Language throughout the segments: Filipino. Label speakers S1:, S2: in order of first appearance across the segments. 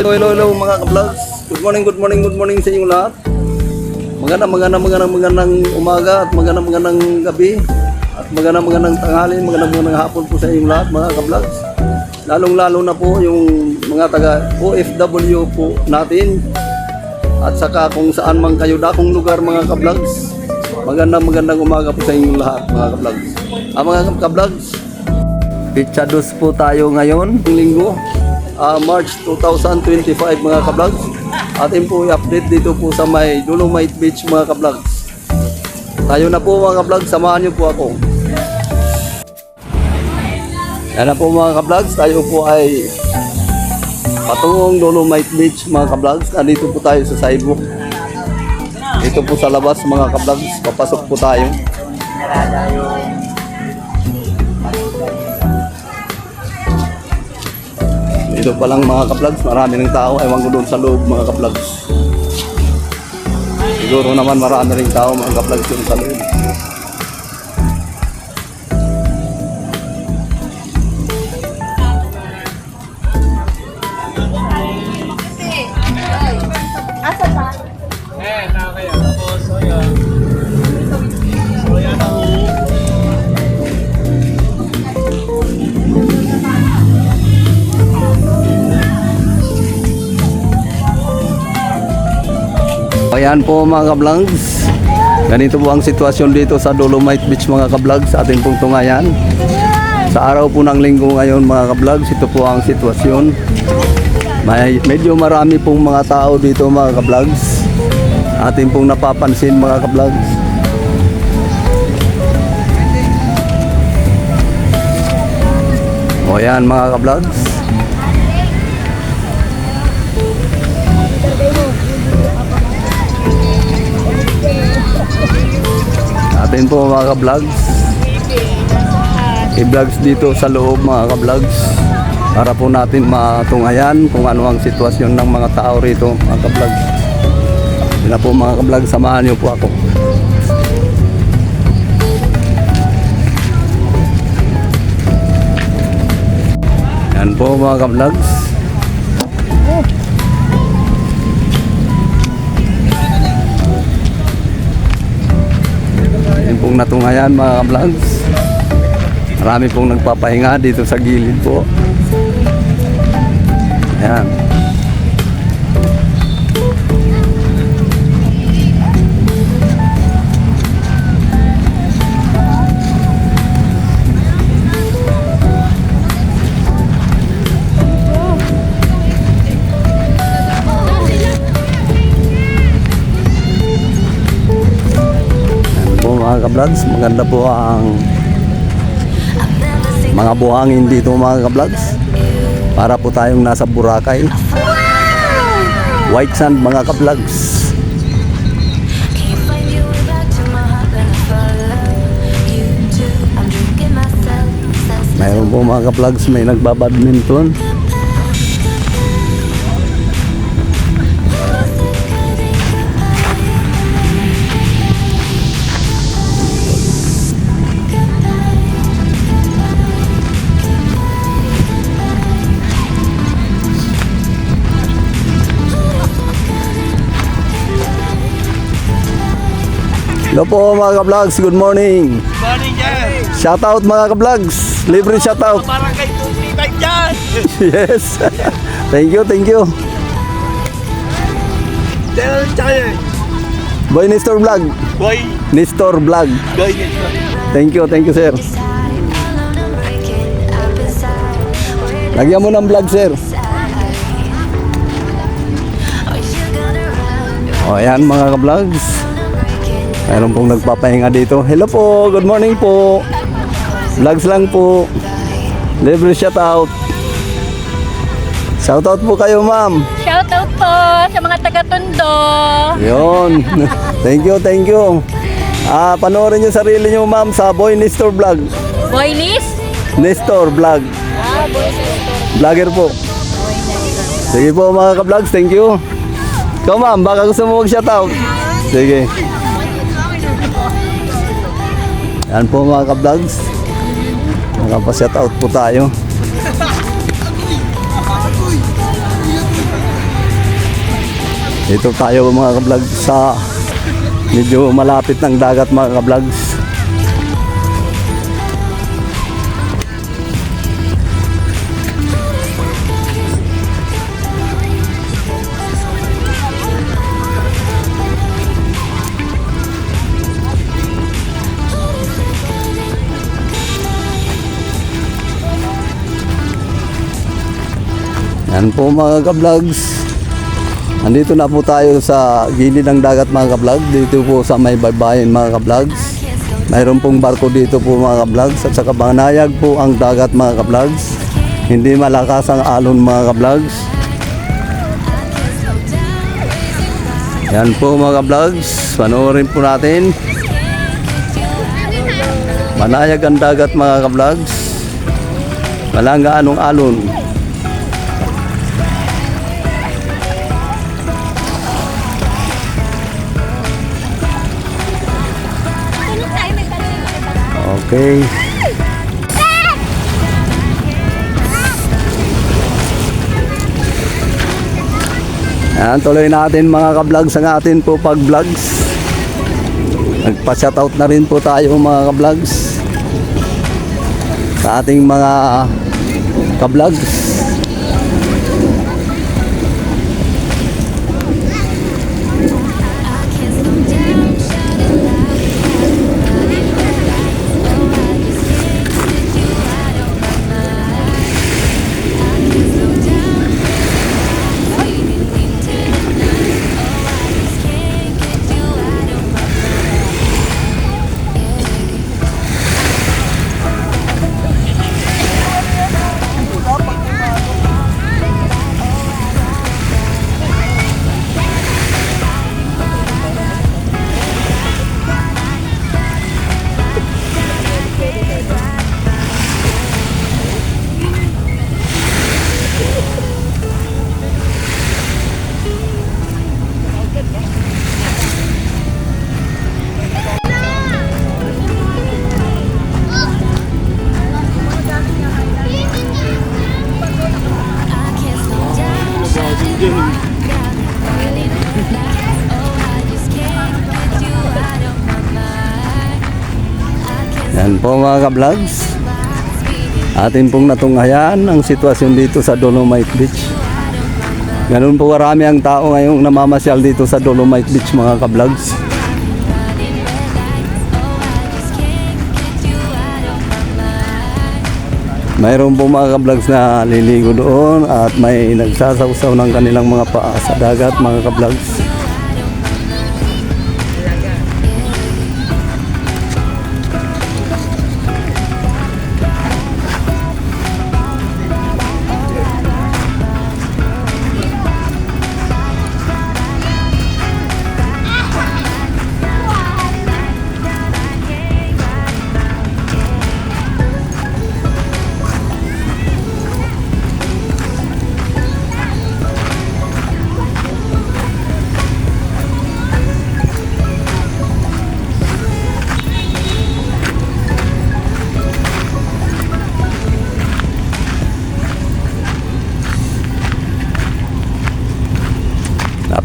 S1: Hello mga ka-vlogs. Good morning sa inyong lahat. Magandang umaga at magandang gabi at magandang tanghali, magandang hapon po sa inyong lahat mga ka-vlogs. Lalong-lalo na po yung mga taga OFW po natin at saka kung saan man kayo dakong lugar mga ka-vlogs. Magandang umaga po sa inyong lahat mga ka-vlogs. Mga ka-vlogs, Pichados po tayo ngayon, linggo, March 2025 mga ka-vlogs. Atin po i-update dito po sa may Dolomite Beach mga ka-vlogs. Tayo na po mga ka-vlogs, samahan niyo po ako. Yan na po mga ka-vlogs, tayo po ay patungong Dolomite Beach mga ka-vlogs. Nandito po tayo sa sidewalk. Dito po sa labas mga ka-vlogs, papasok po tayo. Dito pa lang mga ka-vlogs, marami ng tao. Ewan ko doon sa loob mga ka-vlogs. Siguro naman marami ring tao mga ka-vlogs doon sa loob. Ayan po mga ka-vlogs, ganito po ang sitwasyon dito sa Dolomite Beach mga ka-vlogs sa ating pong tungayan. Sa araw po ng linggo ngayon mga ka-vlogs, ito po ang sitwasyon. Medyo marami pong mga tao dito mga ka-vlogs, ating pong napapansin mga ka-vlogs. O yan mga ka-vlogs, atin po mga ka-vlogs i-vlogs dito sa loob mga ka-vlogs para po natin matungayan kung ano ang sitwasyon ng mga tao rito mga ka-vlogs. Yun na po mga ka-vlogs, samahan niyo po ako. Yan po mga ka-vlogs. Pong natungayan mga ka-vlogs, marami pong nagpapahinga dito sa gilid po. Ayan. Mga ka-vlogs, maganda po ang mga buhangin dito mga ka-vlogs. Para po tayong nasa Boracay. White sand mga ka-vlogs. Mayroon po mga ka-vlogs, may nagbabadminton. Hello po mga ka-vlogs, good morning.
S2: Good morning dyan.
S1: Shoutout mga ka-vlogs, libre shoutout.
S2: Barangay 25 dyan.
S1: Yes. Thank you. Boy Nestor Vlog.
S2: Boy
S1: Nestor Vlog. Thank you sir. Lagyan mo ng vlog sir. O yan mga ka-vlogs, mayroon pong nagpapahinga dito. Hello po, good morning po. Vlogs lang po. Libre shoutout. Shoutout po kayo ma'am.
S3: Shoutout po sa mga taga-Tondo.
S1: Yun. Thank you. Panoorin nyo sarili nyo ma'am sa Boy Nestor Vlog.
S3: Boy Nis?
S1: Nestor Vlog.
S3: Boy Nestor.
S1: Vlogger po. Sige po mga ka-vlogs, thank you. Ikaw ma'am, baka gusto mo mag-shoutout. Sige. Yan po mga ka-vlogs, nakapa-shoutout po tayo. Ito tayo mga ka-vlog sa medyo malapit ng dagat mga ka-vlogs. Yan po mga ka-vlogs. Nandito na po tayo sa gilid ng dagat mga ka-vlog. Dito po sa may baybayin mga ka-vlogs. Mayroon pong barko dito po mga ka-vlogs. At saka banayag po ang dagat mga ka-vlogs. Hindi malakas ang alon mga ka-vlogs. Yan po mga ka-vlogs. Panoorin po natin. Banayag ang dagat mga ka-vlogs. Walang gaanong alon. Okay. Ayan, tuloy natin mga ka-vlogs ang atin po pag-vlogs. Nagpa-shoutout na rin po tayo mga ka-vlogs sa ating mga ka-vlogs. Yan po mga ka-vlogs. Atin pong natunghayan ang sitwasyon dito sa Dolomite Beach. Ganun po karami ang tao ngayong namamasyal dito sa Dolomite Beach mga ka-vlogs. Mayroon po mga ka-vlogs na liligo doon at may nagsasawsaw ng kanilang mga paa sa dagat mga ka-vlogs.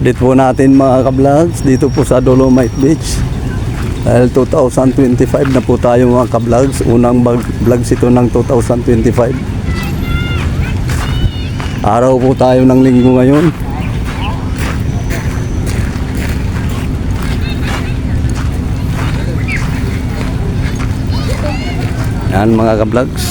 S1: Update po natin mga ka-vlogs dito po sa Dolomite Beach. Dahil 2025 na po tayo mga ka-vlogs. Unang vlogs ito ng 2025. Araw po tayo ng linggo ngayon. Yan mga ka-vlogs.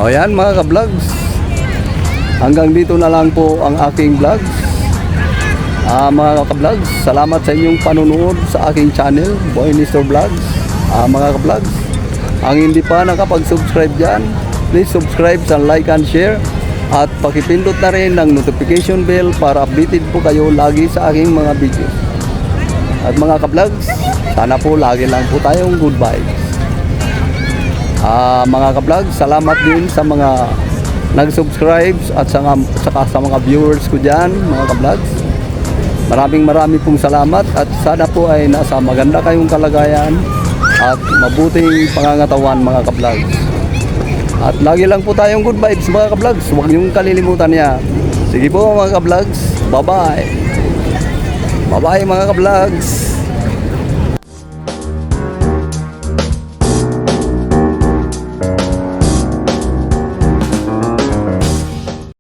S1: O yan mga ka-vlogs. Hanggang dito na lang po ang aking vlogs. Mga ka-vlogs, salamat sa inyong panunood sa aking channel, Boy Nestor Vlogs. Mga ka-vlogs, ang hindi pa nakapag-subscribe dyan, please subscribe and like and share. At pakipindot na rin ng notification bell para updated po kayo lagi sa aking mga video. At mga ka-vlogs, sana po lagi lang po tayong good vibes. Mga ka-vlogs, salamat din sa mga nag-subscribe at saka sa mga viewers ko dyan, mga ka-vlogs. Maraming pong salamat at sana po ay nasa maganda kayong kalagayan at mabuting pangangatawan, mga ka-vlogs. At lagi lang po tayong good vibes, mga ka-vlogs. Huwag niyong kalilimutan niya. Sige po mga ka-vlogs. Bye-bye. Bye-bye mga ka-vlogs.